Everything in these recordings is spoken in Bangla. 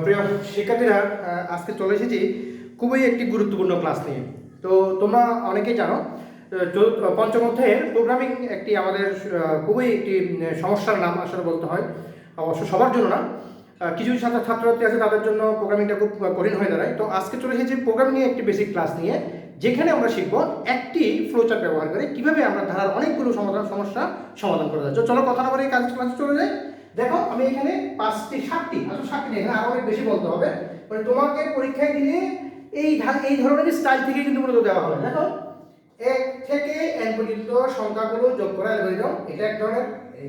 প্রিয় শিক্ষার্থীরা, আজকে চলে এসেছি খুবই একটি গুরুত্বপূর্ণ ক্লাস নিয়ে। তো তোমরা অনেকেই জানো, পঞ্চম অধ্যায়ের প্রোগ্রামিং একটি আমাদের খুবই একটি সমস্যার নাম আসলে বলতে হয়। অবশ্য সবার জন্য না, কিছু ছাত্রছাত্রী আছে তাদের জন্য প্রোগ্রামিংটা খুব কঠিন হয়ে দাঁড়ায়। তো আজকে চলে এসেছি প্রোগ্রামিং একটি বেসিক ক্লাস নিয়ে, যেখানে আমরা শিখবো একটি ফ্লোচার্ট ব্যবহার করে কীভাবে আমরা ধারার অনেকগুলো সমস্যা সমাধান করা যায়। চলো কথা না বলে কাজ ক্লাসে চলে যাই। দেখো, আমি এখানে 7টি নেই, এখানে আরো অনেক বেশি বলতে হবে। মানে তোমাকে পরীক্ষায় দিলে এই ধরনের স্টাইল থেকে কিন্তু মূলত দেওয়া হবে। দেখো, 1 থেকে n পর্যন্ত সংখ্যাগুলো যোগ করা অ্যালগরিদম, এটা এক ধরনের।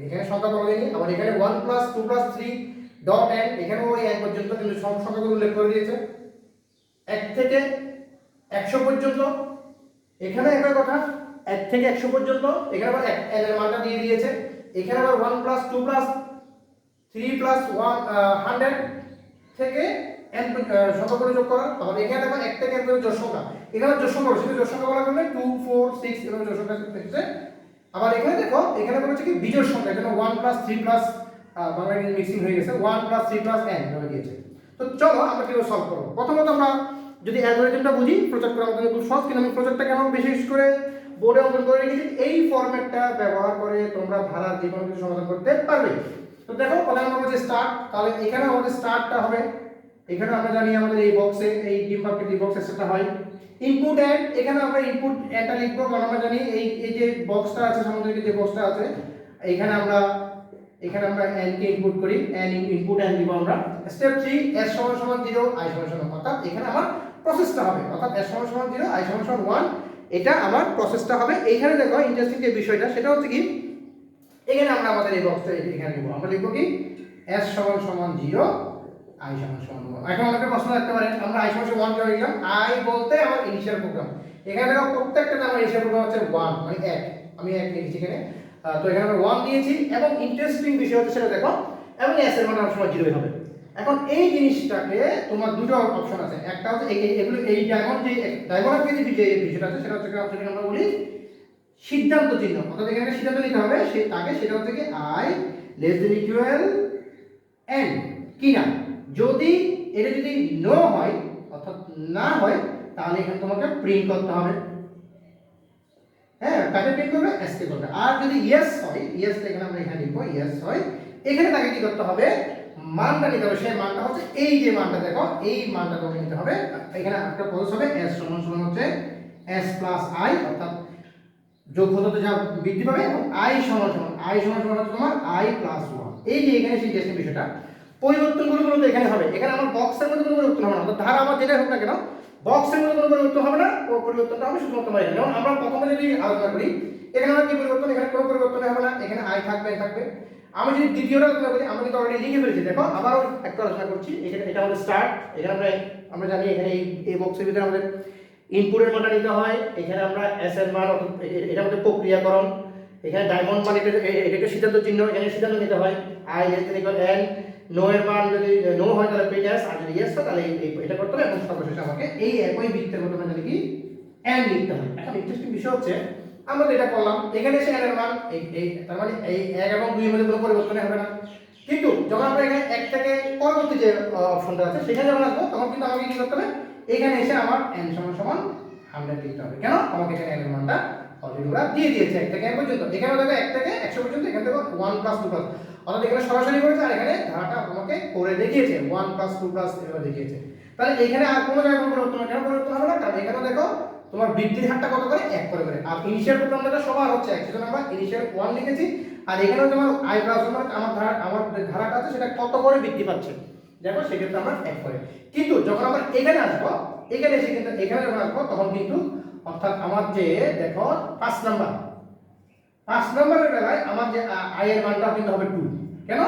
এখানে সংখ্যা বলা হয়নি, আবার এখানে 1 + 2 + 3 ডট n, এখানেও ওই n পর্যন্ত কিন্তু সংখ্যাগুলো উল্লেখ করে দিয়েছে। 1 থেকে 100 পর্যন্ত, এখানে একই কথা, 1 থেকে 100 পর্যন্ত, এখানে আবার n এর মানটা দিয়ে দিয়েছে। এখানে আবার 1 + 2 + 3 + 100 থেকে n সংখ্যাগুলো যোগ করা। আবার এখানে দেখো 1 থেকে n পর্যন্ত জোড় সংখ্যা, এখানে জোড় সংখ্যা বলছে, জোড় সংখ্যা বলা কারণে 2 4 6 এরকম জোড় সংখ্যা থাকছে। আবার এখানে দেখো, এখানে বলেছে কি বিজোড় সংখ্যা, এখানে 1 + 3 বাংলা ইংরেজি মিক্সিং হয়ে গেছে, 1 + 3 + n ধরে দিয়েছে। তো চলো আমরা কিভাবে সলভ করব। প্রথমত আমরা যদি অ্যালগরিদমটা বুঝি, প্রজেক্ট করা আমাদের খুব সহজ। কিন্তু আমি প্রজেক্টটা কেন বিশেষ করে বোর্ডে অঙ্কন করে রেখেছি, এই ফরম্যাটটা ব্যবহার করে তোমরা ধারার যে কোনো কিছু সমাধান করতে পারবে। তো দেখো, প্রথমে আমরা বলছি স্টার্ট, তাহলে এখানে আমাদের স্টার্টটা হবে, এখানে আমরা জানি আমাদের এই বক্সে এই ডিম্বাকৃতির বক্সে সেটা হয় ইনপুট এন্ড। এখানে আমরা ইনপুট এন্ডটা লিখবো, কারণ আমরা জানি এই যে বক্সটা আছে, সামনের যে বক্সটা আছে, এখানে আমরা n কে ইনপুট করি, n ইনপুট n দিব আমরা। স্টেপ 3, s = 0, i = 1, অর্থাৎ এখানে আমার প্রসেসটা হবে, অর্থাৎ s = 0, i = 1, এটা আমার প্রসেসটা হবে। এইখানে দেখো ইন্টারেস্টিং যে বিষয়টা, সেটা হচ্ছে কি, এখানে আমরা আমাদের এই বক্সটা এখানে লিখব, আমরা লিখব কি s = 0, i = 1। এখন আমাকে প্রশ্ন রাখতে পারেন, আমরা i = 1 কিভাবে লিখলাম? i বলতে আমার ইনিশিয়াল প্রোগ্রাম, এখানে দেখো প্রত্যেকটাতে আমার ইনিশিয়াল প্রোগ্রাম হচ্ছে 1, মানে 1, আমি 1 লিখেছি এখানে। তো এখানে আমরা 1 দিয়েছি, এবং ইন্টারেস্টিং বিষয় হচ্ছে সেটা দেখো, এবং s এর মান সবসময় 0 হবে। এখন এই জিনিসটাকে তোমার দুটো অপশন আছে, একটা হচ্ছে এগুলো এই ডায়গোনাল যে বিষয়টা আছে, সেটা হচ্ছে আমরা বলি সিদ্ধান্ত চিহ্ন, অর্থাৎ এখানে সিদ্ধান্ত নিতে হবে সেটা হচ্ছে কি i <= n কিনা। যদি এটা যদি নো হয়, অর্থাৎ না হয়, তাহলে এখানে তোমাকে প্রিন্ট করতে হবে। হ্যাঁ, কাকে প্রিন্ট করবে? s কে করবে। আর যদি ইয়েস হয়, ইয়েসটা এখানে আমরা এখানে লিখব, ইয়েস হয়, এখানে তাকে কি করতে হবে? মানটা নিতে হবে। সেই মানটা হচ্ছে এই যে মানটা, দেখো এই মানটা তোমাকে নিতে হবে। এখানে একটা প্রসেস হবে, s = হচ্ছে s + i, অর্থাৎ যোগ হতে যা বৃদ্ধি পাবে, এবং i = হচ্ছে তোমার i + 1। এই যে এখানে সেই যে বিষয়টা, পরিবর্তনগুলো মূলত এখানে হবে। এখানে আমার বক্সের মধ্যে কোনো পরিবর্তন হবে না, অর্থাৎ ধারা আমার যেটাই হোক না কেন, বক্সের মধ্যে কোনো পরিবর্তন হবে না। ও পরিবর্তনটা হবে শুধুমাত্র এখানে। যেমন আমরা প্রথমে যদি আলোচনা করি, এখানে আমার কি পরিবর্তন, এখানে কোনো পরিবর্তন হবে না, এখানে i থাকবে, থাকবে। আমি যদি দ্বিতীয়টা আলোচনা করি, আমরা কিন্তু অলরেডি লিখে ফেলেছি। দেখো, আবারও একটা আলোচনা করছি। এখানে এটা আমাদের স্টার্ট, এখানে আমরা জানি এখানে এই বক্সের ভিতরে আমাদের ইনপুটের মানটা নিতে হয়। এখানে আমরা s এর মান, এটা আমাদের প্রক্রিয়াকরণ। এখানে ডায়মন্ড মান, এটা সিদ্ধান্ত চিহ্ন, এখানে সিদ্ধান্ত নিতে হয় i > n। নো এর মান যদি নো হয় তাহলে প্রিন্ট s, আর যদি ইয়েস হয় তাহলে এটা করতে হবে, এবং সর্বশেষে আমাকে এই একই বৃত্তের মধ্যে মানে কি n লিখতে হবে। এখন ইন্টারেস্টিং বিষয় হচ্ছে, আমরা যেটা করলাম, এখানে এসে n এর মান তার মানে এই 1 এবং 2 এর মধ্যে কোনো পরিবর্তন হবে না। কিন্তু যখন আমরা এখানে 1 থেকে পরবর্তী যে অপশনটা আছে সেখানে যখন আসবো, তখন কিন্তু আমাকে কি করতে হবে? এখানে এসে আমার n = 100 লিখতে হবে। কেন? আমাকে এখানে n এর মানটা অলরেডি ওরা দিয়ে দিয়েছে 1 থেকে n পর্যন্ত। এখানে দেখো 1 থেকে 100 পর্যন্ত, এখানে দেখো 1 + 2 +, অর্থাৎ এখানে সরাসরি করেছে, আর এখানে ধারাটা আমাকে করে দেখিয়েছে 1 + 2 + এভাবে দেখিয়েছে। তাহলে এখানে আর কোনো জায়গায় কোনো পরিবর্তন হবে না। কেন পরিবর্তন হবে না? কারণ এখানে দেখো তোমার বৃদ্ধির হারটা কত করে? 1 করে করে। আর ইনিশিয়াল প্রোগ্রামটা সবার হচ্ছে 1, সেজন্য আমরা ইনিশিয়াল 1 লিখেছি। আর এখানেও তোমার i + 1, মানে আমার ধারাটা আছে সেটা কত করে বৃদ্ধি পাচ্ছে, দেখো সেক্ষেত্রে আমরা 1 করে। কিন্তু যখন আমরা এখানে আসবো, এখানে এসে কিন্তু এখানে যখন আসবো, তখন কিন্তু অর্থাৎ আমার যে দেখো 5 নম্বরের বেলায় আমার যে i এর মানটা কিন্তু হবে 2। কেন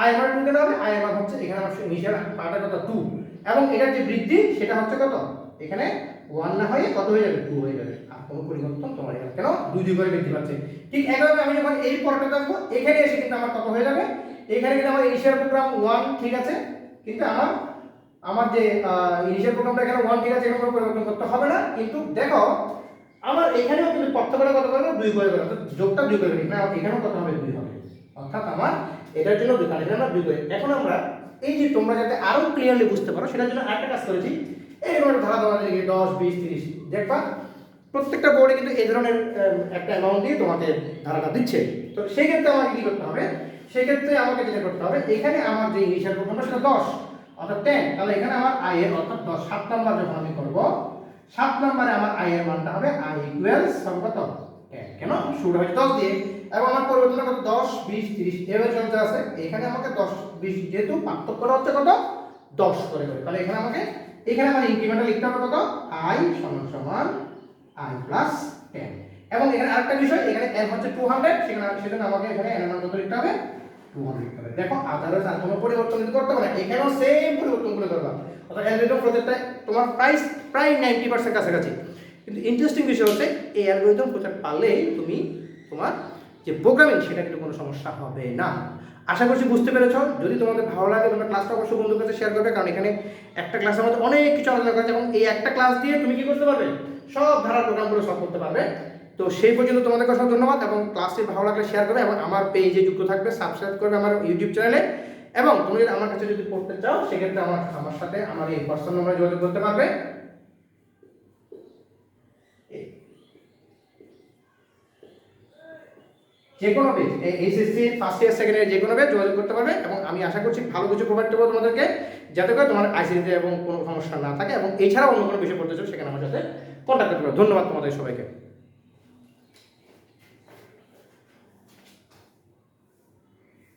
i এর মান 2 কেন হবে? i এর মান হচ্ছে এখানে আমার ইনিশিয়াল মানটা কত? 2, এবং এটার যে বৃদ্ধি সেটা হচ্ছে কত? এখানে 1 না হয়ে কত হয়ে যাবে? 2 হয়ে যাবে। আর কোনো পরিবর্তন তোমার এখানে কেন 2 করে বৃদ্ধি পাচ্ছে। ঠিক একইভাবে আমি যখন এই পরটাতে আসবো, এখানে এসে কিন্তু আমার কত হয়ে যাবে? এখানে কিন্তু আমার ইনিশিয়াল প্রোগ্রাম 1, ঠিক আছে, কিন্তু আমার যে ইনিশিয়াল প্রোগ্রামটা এখানে 1, ঠিক আছে, এখানে কোনো পরিবর্তন করতে হবে না। কিন্তু দেখো, আমার এখানেও কিন্তু পার্থক্যটা কত করে? 2 করে করে, অর্থাৎ যোগটা 2 করে না, এখানেও কত হবে? 2 হবে। অর্থাৎ আমার এটার জন্য 2, কারণ এখানে আমরা 2 করে। এখন আমরা এই যে তোমরা যাতে আরো ক্লিয়ারলি বুঝতে পারো সেটার জন্য আরেকটা কাজ করেছি, এইরকম একটা ধারা তোমাদের 10, 20, 30 দেখবা প্রত্যেকটা বোর্ডে কিন্তু এই ধরনের একটা অ্যামাউন্ট দিয়ে তোমাকে ধারাটা দিচ্ছে। তো সেই ক্ষেত্রে আমাকে কি করতে হবে, সেই ক্ষেত্রে আমাকে যেটা করতে হবে, এখানে আমার যে ইনিশিয়াল প্রোগ্রামটা সেটা 10 অর্থাৎ 10, তাহলে এখানে আমার আই এর অর্থাৎ 10 7 নাম্বার যখন আমি করব 7 নম্বরে আমার আই এর মানটা হবে আই ইকুয়ালস কত 10, কেন শুরু হয় 10 দিয়ে এবং আমার পরিবর্তনটা কত 10, 20, 30 এভাবে চলতে আছে। এখানে আমাকে 10, 20 যেহেতু পার্থক্যটা হচ্ছে কত 10 করে করে, তাহলে এখানে আমার ইনক্রিমেন্টাল লিখতে হবে কত i সমান সমান i প্লাস 10। এবং এখানে আরেকটা বিষয়, এখানে n হচ্ছে 200, সেজন্য আমাকে এখানে n এর মান কত লিখতে হবে 200 লিখতে হবে। দেখো আদারস আর কোনো পরিবর্তন যদি করতে হবে না, এখানেও সেম পরিবর্তনগুলো করবা, অর্থাৎ অ্যালগরিদম প্রজেক্টটা তোমার প্রায় 90% কাছাকাছি। কিন্তু ইন্টারেস্টিং বিষয় হচ্ছে এই অ্যালগরিদম প্রজেক্ট পারলেই তুমি তোমার যে প্রোগ্রামিং সেটা কিন্তু কোনো সমস্যা হবে না। আশা করছি বুঝতে পেরেছো। যদি তোমাদের ভালো লাগে তোমরা ক্লাসটা অবশ্যই বন্ধুদের কাছে শেয়ার করবে, কারণ এখানে একটা ক্লাসের মধ্যে অনেক কিছু আলোচনা করেছে এবং এই একটা ক্লাস দিয়ে তুমি কি করতে পারবে, সব ধারার প্রোগ্রামগুলো সলভ করতে পারবে। তো সেই পর্যন্ত তোমাদেরকে অসংখ্য ধন্যবাদ এবং ক্লাসটি ভালো লাগলে শেয়ার করবে এবং আমার পেজে যুক্ত থাকবে, সাবস্ক্রাইব করবে আমার ইউটিউব চ্যানেলে। এবং তুমি যদি আমার কাছে যদি পড়তে চাও সেক্ষেত্রে আমার সাথে আমার এই পার্সোনাল নম্বরে যোগাযোগ করতে পারবে। যে কোনো page HSC first year second year যে কোনো পেজ যোগাযোগ করতে পারবে এবং আমি আশা করছি ভালো কিছু প্রোভাইড করবো তোমাদেরকে, যাতে করে তোমার আইসিটিতে এবং কোনো সমস্যা না থাকে। এবং এছাড়াও অন্য কোনো বিষয় পড়তে চাও সেখানে আমার সাথে কন্ট্যাক্ট করতে পারো। ধন্যবাদ তোমাদের সবাইকে।